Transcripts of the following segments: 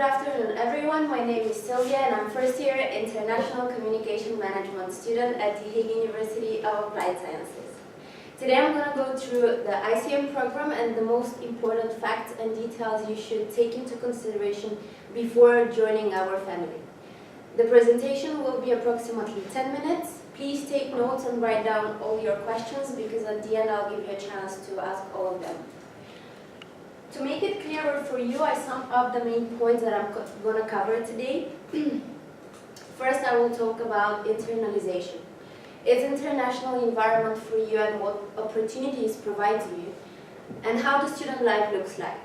afternoon, everyone. My name is Silvia, and I'm first year International Communication Management student at the Hague University of Applied Sciences. Today I'm going to go through the ICM program and the most important facts and details you should take into consideration before joining our family. The presentation will be approximately 10 minutes. Please take notes and write down all your questions because at the end I'll give you a chance to ask all of them. To make it clearer for you, I summed up the main points that I'm going to cover today. First, I will talk about internalization. Its international environment for you and what opportunities provides you, and how the student life looks like.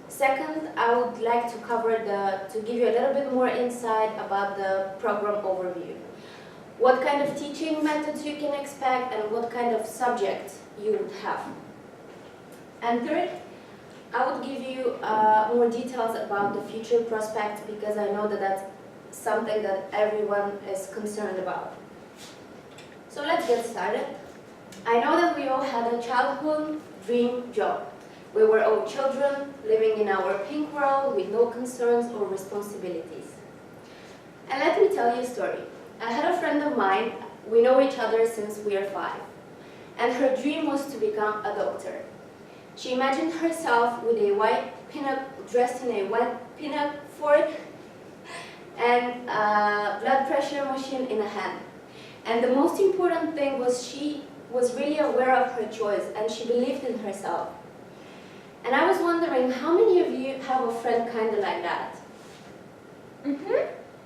Second, I would like to to give you a little bit more insight about the program overview. What kind of teaching methods you can expect and what kind of subjects you would have. And third, I would give you more details about the future prospects because I know that that's something that everyone is concerned about. So let's get started. I know that we all had a childhood dream job. We were all children living in our pink world with no concerns or responsibilities. And let me tell you a story. I had a friend of mine, we know each other since we are 5, and her dream was to become a doctor. She imagined herself with a dressed in a white pinafore and a blood pressure machine in a hand. And the most important thing was she was really aware of her choice and she believed in herself. And I was wondering, how many of you have a friend kind of like that?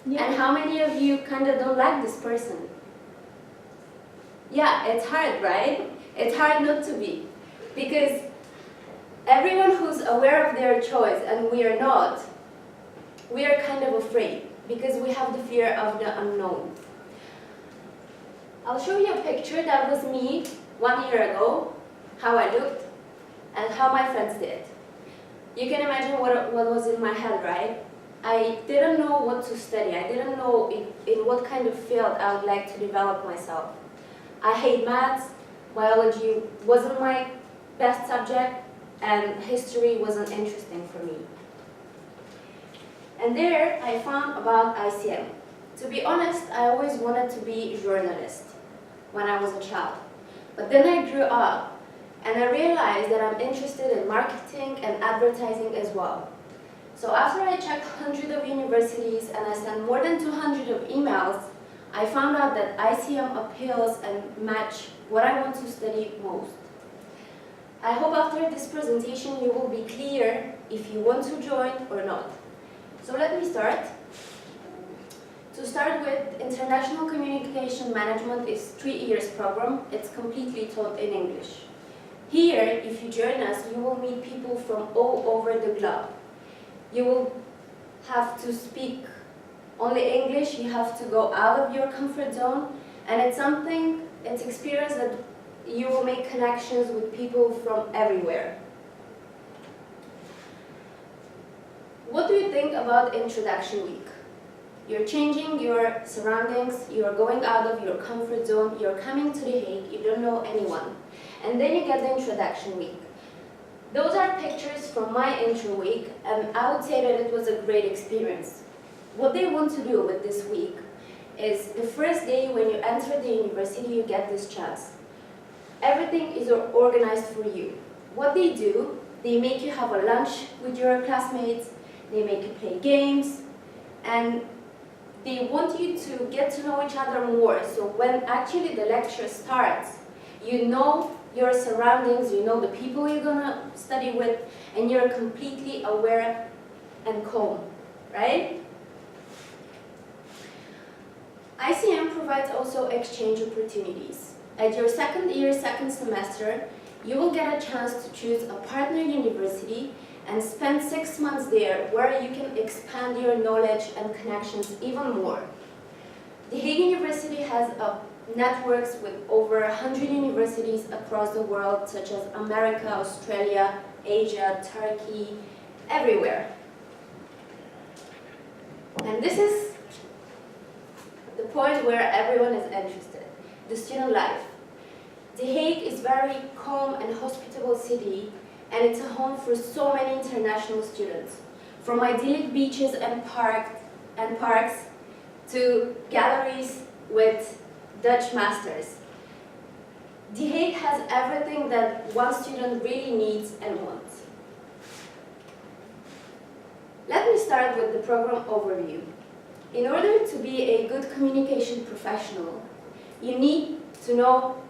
Yeah. And how many of you kind of don't like this person? Yeah, it's hard, right? It's hard not to be. Because everyone who's aware of their choice, and we are not, we are kind of afraid because we have the fear of the unknown. I'll show you a picture that was me 1 year ago, how I looked, and how my friends did. You can imagine what was in my head, right? I didn't know what to study. I didn't know in what kind of field I would like to develop myself. I hate maths, biology wasn't my best subject, and history wasn't interesting for me. And there I found about ICM. To be honest, I always wanted to be a journalist when I was a child. But then I grew up and I realized that I'm interested in marketing and advertising as well. So after I checked hundreds of universities and I sent more than 200 of emails, I found out that ICM appeals and match what I want to study most. I hope after this presentation you will be clear if you want to join or not. So let me start. To start with, International Communication Management is 3 years program. It's completely taught in English. Here, if you join us, you will meet people from all over the globe. You will have to speak only English, you have to go out of your comfort zone, and it's experience that you will make connections with people from everywhere. What do you think about Introduction Week? You're changing your surroundings, you're going out of your comfort zone, you're coming to The Hague, you don't know anyone. And then you get the Introduction Week. Those are pictures from my intro week, and I would say that it was a great experience. What they want to do with this week is the first day when you enter the university, you get this chance. Everything is organized for you. What they do, they make you have a lunch with your classmates, they make you play games, and they want you to get to know each other more. So when actually the lecture starts, you know your surroundings, you know the people you're going to study with, and you're completely aware and calm, right? ICM provides also exchange opportunities. At your second year, second semester, you will get a chance to choose a partner university and spend 6 months there where you can expand your knowledge and connections even more. The Hague University has networks with over 100 universities across the world, such as America, Australia, Asia, Turkey, everywhere. And this is the point where everyone is interested, the student life. The Hague is very calm and hospitable city, and it's a home for so many international students. from idyllic beaches and parks to galleries with Dutch masters. The Hague has everything that one student really needs and wants. Let me start with the program overview. In order to be a good communication professional, you need to know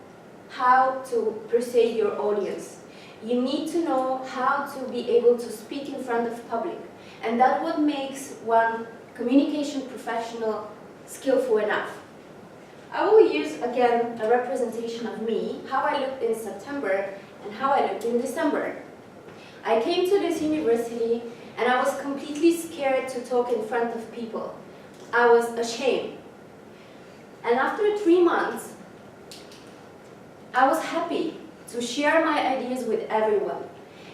how to persuade your audience. You need to know how to be able to speak in front of public. And that's what makes one communication professional skillful enough. I will use again a representation of me, how I looked in September and how I looked in December. I came to this university and I was completely scared to talk in front of people. I was ashamed. And after 3 months, I was happy to share my ideas with everyone.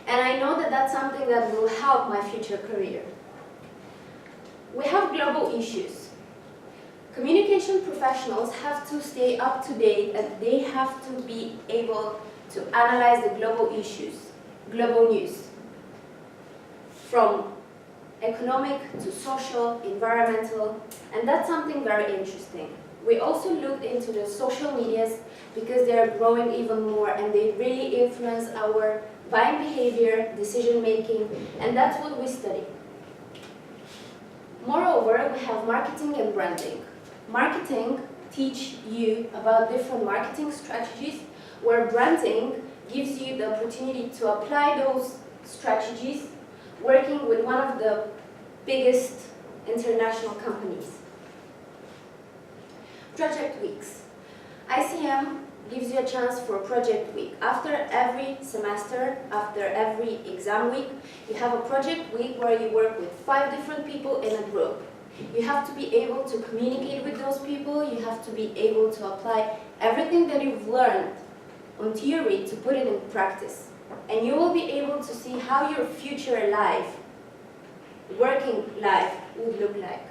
And I know that that's something that will help my future career. We have global issues. Communication professionals have to stay up to date and they have to be able to analyze the global issues, global news, from economic to social, environmental, and that's something very interesting. We also looked into the social medias because they are growing even more and they really influence our buying behavior, decision making, and that's what we study. Moreover, we have marketing and branding. Marketing teach you about different marketing strategies, where branding gives you the opportunity to apply those strategies working with one of the biggest international companies. Project weeks. ICM gives you a chance for project week. After every semester, after every exam week, you have a project week where you work with 5 different people in a group. You have to be able to communicate with those people, you have to be able to apply everything that you've learned on theory to put it in practice. And you will be able to see how your future life, working life, would look like.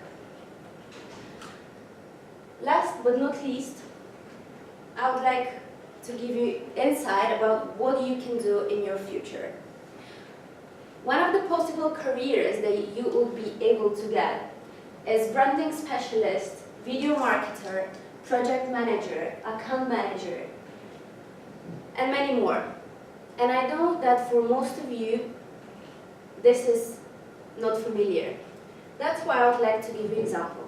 Last but not least, I would like to give you insight about what you can do in your future. One of the possible careers that you will be able to get is branding specialist, video marketer, project manager, account manager, and many more. And I know that for most of you, this is not familiar. That's why I would like to give you an example.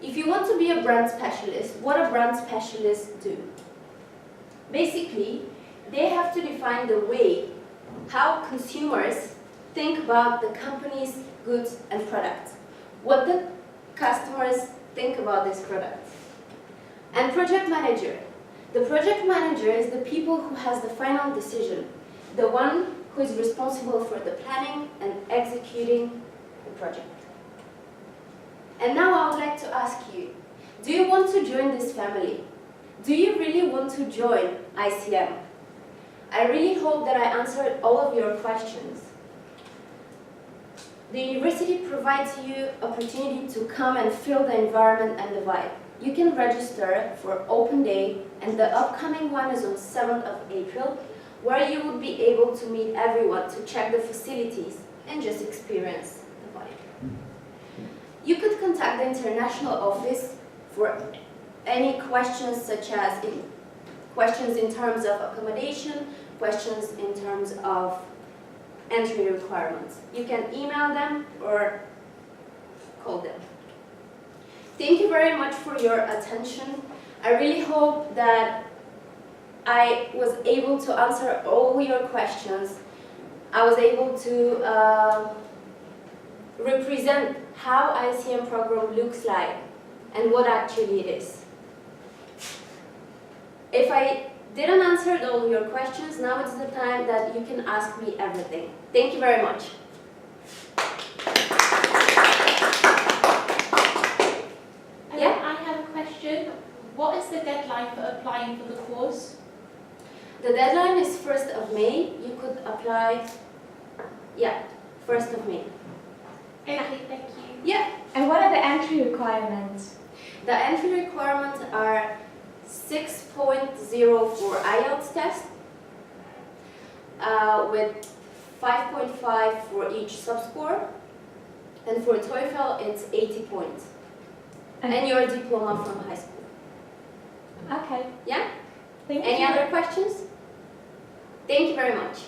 If you want to be a brand specialist, what do brand specialists do? Basically, they have to define the way how consumers think about the company's goods and products. What the customers think about this product. And project manager. The project manager is the people who has the final decision, the one who is responsible for the planning and executing the project. And now I would like to ask you, do you want to join this family? Do you really want to join ICM? I really hope that I answered all of your questions. The university provides you opportunity to come and feel the environment and the vibe. You can register for open day, and the upcoming one is on 7th of April, where you will be able to meet everyone to check the facilities and just experience the vibe. You could contact the international office for any questions, such as questions in terms of accommodation, questions in terms of entry requirements. You can email them or call them. Thank you very much for your attention. I really hope that I was able to answer all your questions. I was able to represent how ICM program looks like and what actually it is. If I didn't answer all your questions, now it's the time that you can ask me everything. Thank you very much. Yeah? I have a question. What is the deadline for applying for the course? The deadline is 1st of May. You could apply, 1st of May. Okay, thank you. Yeah. And what are the entry requirements? The entry requirements are 6.0 for IELTS test with 5.5 for each subscore, and for TOEFL it's 80 points. And your diploma from high school. Okay. Yeah? Thank Any you. other questions? Thank you very much.